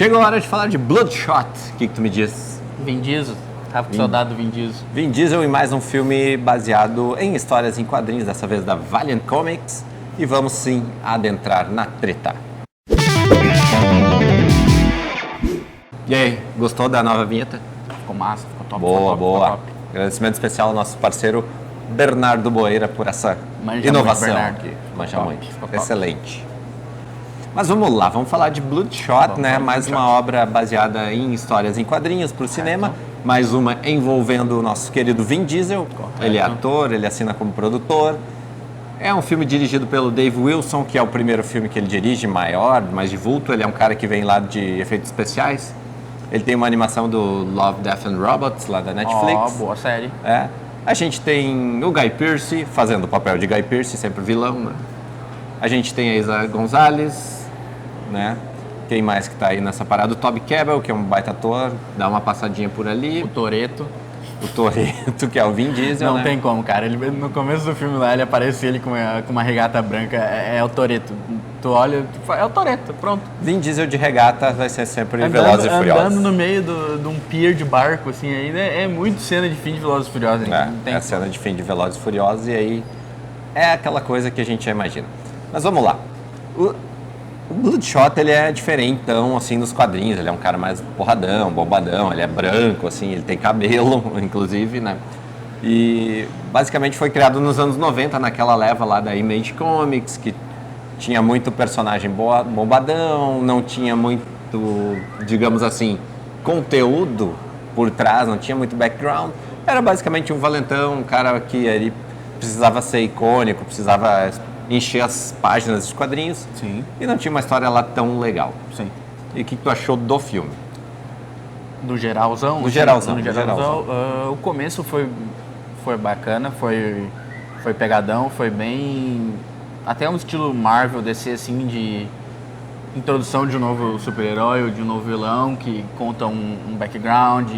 Chegou a hora de falar de Bloodshot. O que tu me diz? Vin Diesel. Tava com saudade do Vin Diesel. Vin Diesel e mais um filme baseado em histórias em quadrinhos, dessa vez da Valiant Comics. E vamos sim adentrar na treta. E aí, gostou da nova vinheta? Ficou massa, ficou top. Boa, ficou top, boa. ficou top. Agradecimento especial ao nosso parceiro Bernardo Boeira por essa Manja inovação muito, Bernardo. aqui. Manja Ficou top, muito. ficou top. Excelente. Mas vamos lá, vamos falar de Bloodshot, né? Mais uma obra baseada em histórias em quadrinhos para o cinema. Mais uma envolvendo o nosso querido Vin Diesel. Correto. Ele é ator, ele assina como produtor. É um filme dirigido pelo Dave Wilson, que é o primeiro filme que ele dirige, maior, mais de vulto. Ele é um cara que vem lá de efeitos especiais. Ele tem uma animação do Love, Death and Robots, lá da Netflix. Boa série. É. A gente tem o Guy Pearce, fazendo o papel de Guy Pearce, sempre vilão, né? A gente tem a Isa Gonzalez, né? Quem mais que tá aí nessa parada? O Toby Kebbell, que é um baita ator, dá uma passadinha por ali. O Toretto. O Toretto, que é o Vin Diesel, Não né? tem como, cara. Ele, no começo do filme lá, ele aparece ele com uma regata branca. É o Toretto. Tu olha, tu fala, é o Toretto, pronto. Vin Diesel de regata vai ser sempre Velozes e Furiosos. Andando no meio de um pier de barco, assim, aí né, é muito cena de fim de Velozes e Furiosos. Não tem É a cena de fim de Velozes e Furiosos e aí é aquela coisa que a gente já imagina. Mas vamos lá. O Bloodshot, ele é diferente, então, assim, nos quadrinhos. Ele é um cara mais porradão, bombadão, ele é branco, assim, ele tem cabelo, inclusive, né? E basicamente foi criado nos anos 90, naquela leva lá da Image Comics, que tinha muito personagem bombadão, não tinha muito, digamos assim, conteúdo por trás, não tinha muito background. Era basicamente um valentão, um cara que ele precisava ser icônico, precisava encher as páginas dos quadrinhos. Sim. E não tinha uma história lá tão legal. Sim. E o que tu achou do filme? Do geralzão? Do geralzão, No do geralzão. O começo foi bacana, foi pegadão, foi bem... Até um estilo Marvel, DC, assim, de introdução de um novo super-herói ou de um novo vilão que conta um background.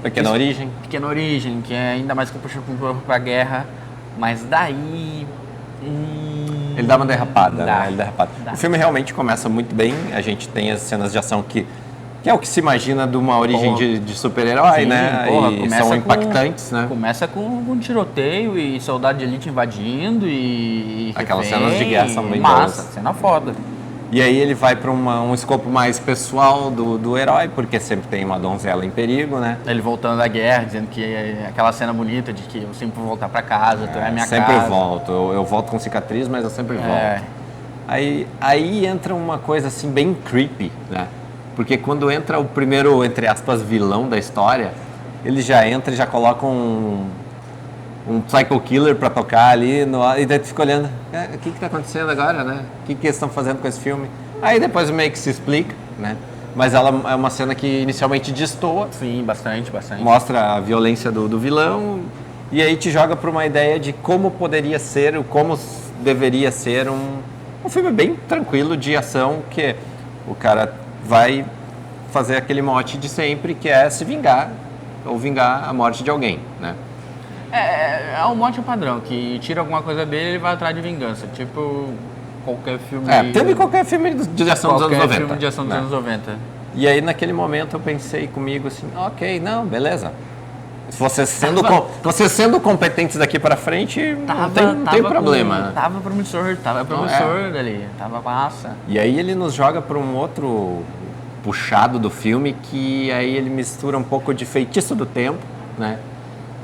Pequena origem. Pequena origem, que é ainda mais que puxa pra guerra. Mas daí... Ele dá uma derrapada, Dá. né? Ele derrapada. Dá. O filme realmente começa muito bem. A gente tem as cenas de ação que é o que se imagina de uma origem de super-herói, Sim, né? porra, E começa são impactantes, né? Começa com um tiroteio e soldado de elite invadindo e Aquelas refém, cenas de guerra são bem massa, boas. cena foda. E aí ele vai para um escopo mais pessoal do herói, porque sempre tem uma donzela em perigo, né? Ele voltando da guerra, dizendo que é aquela cena bonita de que eu sempre vou voltar pra casa, tu é minha sempre casa. volto. Eu volto com cicatriz, mas eu sempre volto. Aí entra uma coisa assim bem creepy, né? Porque quando entra o primeiro, entre aspas, vilão da história, ele já entra e já coloca um Psycho Killer pra tocar ali, e daí tu fica olhando, o que tá acontecendo agora, né? O que eles estão fazendo com esse filme? Aí depois meio que se explica, né? Mas ela é uma cena que inicialmente destoa, Sim, bastante. mostra a violência do vilão, e aí te joga pra uma ideia de como poderia ser, como deveria ser um filme bem tranquilo de ação, que o cara vai fazer aquele mote de sempre, que é se vingar, ou vingar a morte de alguém, né? É um mote padrão, que tira alguma coisa dele e ele vai atrás de vingança. Tipo, qualquer filme... Teve qualquer filme de ação dos anos 90. Qualquer filme de ação dos né? anos 90. E aí, naquele momento, eu pensei comigo assim, ok, não, beleza. Vocês sendo competentes daqui pra frente, não tem problema. Né? Tava promissor dali, tava massa. E aí ele nos joga para um outro puxado do filme, que aí ele mistura um pouco de Feitiço do Tempo, né?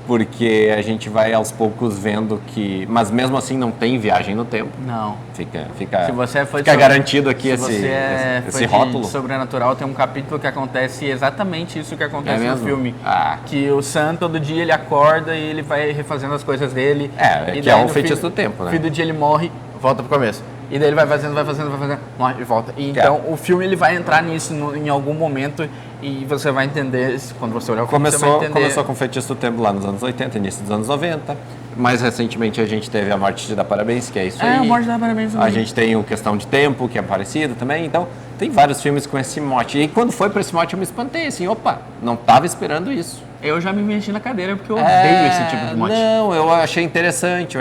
Porque a gente vai aos poucos vendo que... Mas mesmo assim não tem viagem no tempo. Não. Fica Se você foi fica garantido aqui esse rótulo. De Sobrenatural, tem um capítulo que acontece exatamente isso que acontece no mesmo? filme. Ah. Que o Sam, todo dia, ele acorda e ele vai refazendo as coisas dele. Que daí, é um no Feitiço fim- do Tempo, né? No fim do dia ele morre, volta pro começo. E daí ele vai fazendo, morre e volta. E então o filme ele vai entrar nisso em algum momento e você vai entender, quando você olhar o filme, você vai entender. Começou com Feitiço do Tempo lá nos anos 80, início dos anos 90. Mais recentemente a gente teve A Morte de Dá Parabéns, que é isso aí. A Morte dá parabéns A também. gente tem o Questão de Tempo, que é parecido também. Então, tem vários filmes com esse mote. E quando foi pra esse mote eu me espantei, assim, opa, não tava esperando isso. Eu já me mexi na cadeira porque eu odeio esse tipo de mote. Não, eu achei interessante.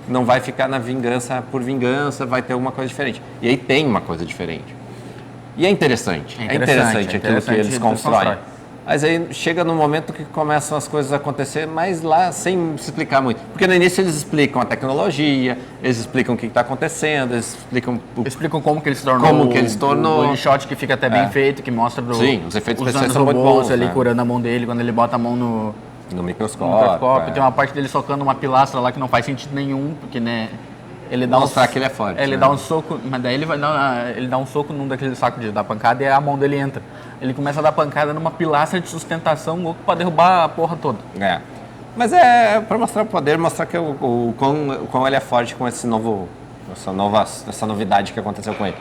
Não vai ficar na vingança por vingança, vai ter alguma coisa diferente. E aí tem uma coisa diferente. E é interessante aquilo que eles constroem. Mas aí chega no momento que começam as coisas a acontecer, mas lá sem se explicar muito. Porque no início eles explicam a tecnologia, eles explicam o que está acontecendo, eles explicam como que ele se tornou. Como que ele se tornou. O shot que fica até bem feito, que mostra Sim, os efeitos usando especiais os são muito robôs bons. ali curando a mão dele, quando ele bota a mão no microscópio. Tem uma parte dele socando uma pilastra lá que não faz sentido nenhum, porque, né? Ele dá mostrar que ele é forte. Ele dá um soco, mas daí ele dá um soco num daqueles sacos de dar pancada e a mão dele entra. Ele começa a dar pancada numa pilastra de sustentação pra derrubar a porra toda. Mas é pra mostrar o poder, mostrar que o quão ele é forte com essa novidade que aconteceu com ele.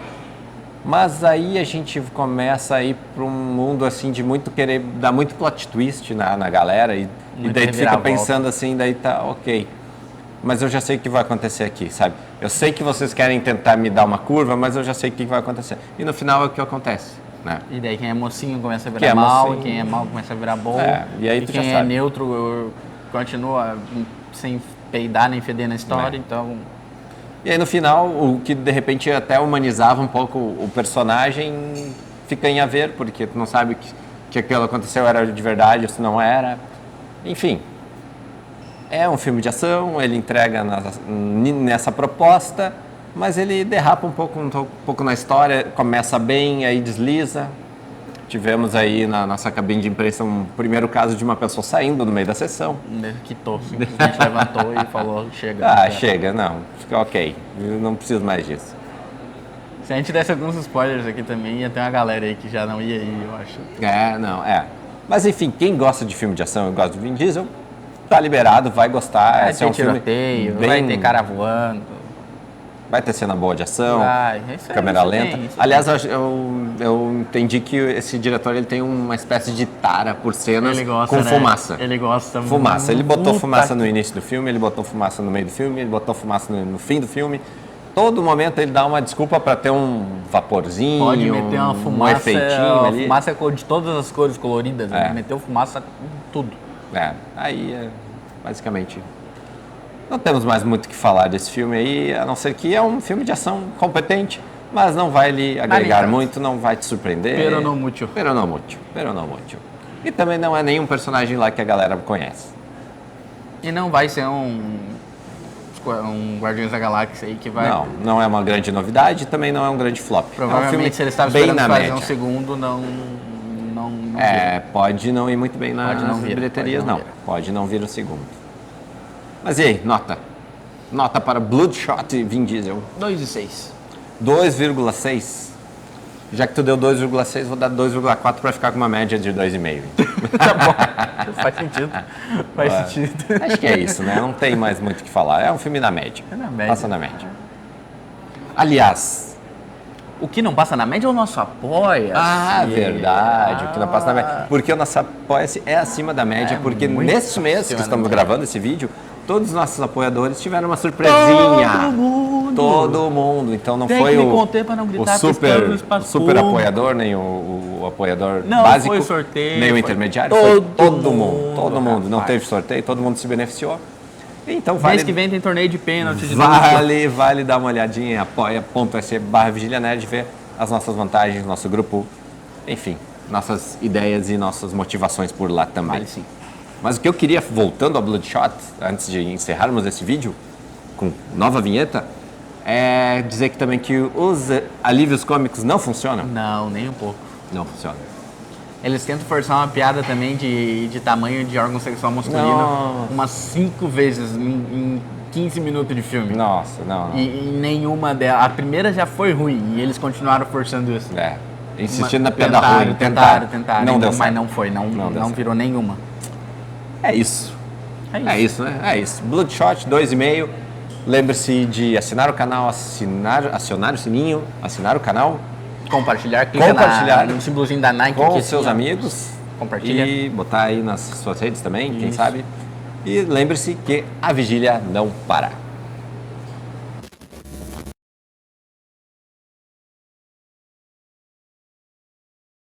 Mas aí a gente começa a ir pra um mundo assim de muito querer dar muito plot twist na galera e daí tu fica pensando assim, daí tá ok. Mas eu já sei o que vai acontecer aqui, sabe? Eu sei que vocês querem tentar me dar uma curva, mas eu já sei o que vai acontecer. E no final é o que acontece, né? E daí quem é mocinho começa a virar mal, e quem é mal começa a virar bom. E aí tu quem já é sabe. neutro continua sem peidar nem feder na história, então... E aí no final, o que de repente até humanizava um pouco o personagem fica em a ver, porque tu não sabe que aquilo aconteceu era de verdade ou se não era. Enfim... É um filme de ação, ele entrega nessa proposta, mas ele derrapa um pouco na história, começa bem, aí desliza. Tivemos aí na nossa cabine de imprensa um primeiro caso de uma pessoa saindo no meio da sessão. Quitou, simplesmente levantou e falou, chega. Chega, não, fica ok, eu não preciso mais disso. Se a gente desse alguns spoilers aqui também, ia ter uma galera aí que já não ia ir, eu acho. Mas enfim, quem gosta de filme de ação e gosta de Vin Diesel, tá liberado, vai gostar. Vai ter tiroteio, vai ter cara voando. Vai ter cena boa de ação, câmera lenta. Aliás, eu entendi que esse diretor ele tem uma espécie de tara por cenas com fumaça. Ele gosta fumaça. Ele botou fumaça no início do filme, ele botou fumaça no meio do filme, ele botou fumaça no fim do filme. Todo momento ele dá uma desculpa para ter um vaporzinho, pode meter uma fumaça, um efeitinho ali. Fumaça de todas as cores coloridas, ele meteu fumaça em tudo. Aí é basicamente... Não temos mais muito o que falar desse filme aí, a não ser que é um filme de ação competente, mas não vai lhe agregar muito, não vai te surpreender. Pero no mucho. E também não é nenhum personagem lá que a galera conhece. E não vai ser um Guardiões da Galáxia aí que vai... Não é uma grande novidade, também não é um grande flop. Provavelmente é um filme se ele estava esperando fazer um segundo, não pode não ir muito bem nas bilheterias, não. Pode não vir o segundo. Mas e aí, nota? Nota para Bloodshot e Vin Diesel. 2,6. 2,6? Já que tu deu 2,6, vou dar 2,4 para ficar com uma média de 2,5. Tá bom, faz sentido. Sentido. Acho que é isso, né? Não tem mais muito o que falar. É um filme na média. Passa na média. Aliás... O que não passa na média é o nosso Apoia-se. Verdade. O que não passa na média. Porque o nosso Apoia-se é acima da média, porque neste mês que estamos gravando esse vídeo, todos os nossos apoiadores tiveram uma surpresinha. Todo mundo. Então não foi o super apoiador, nem o apoiador básico, foi sorteio, nem o intermediário. Foi todo mundo. Não teve sorteio, todo mundo se beneficiou. Então mês que vem tem torneio de pênalti. Vale dar uma olhadinha em apoia.se/VigiliaNerd, ver as nossas vantagens, nosso grupo, enfim, nossas ideias e nossas motivações por lá também. Vale, sim. Mas o que eu queria, voltando ao Bloodshot, antes de encerrarmos esse vídeo, com nova vinheta, é dizer que também que os alívios cômicos não funcionam. Não, nem um pouco. Não funcionam. Eles tentam forçar uma piada também de tamanho de órgão sexual masculino umas 5 vezes em 15 minutos de filme. Nossa, não. E nenhuma delas. A primeira já foi ruim e eles continuaram forçando isso. Insistindo na piada ruim. Tentaram. Não deu certo. Mas não foi, não virou nenhuma. É isso. É isso, né? É isso. Bloodshot 2,5. Lembre-se de assinar o canal, acionar o sininho, assinar o canal. Compartilhar no símbolozinho da Nike com seus amigos. Compartilha. E botar aí nas suas redes também, quem sabe. E lembre-se que a vigília não para.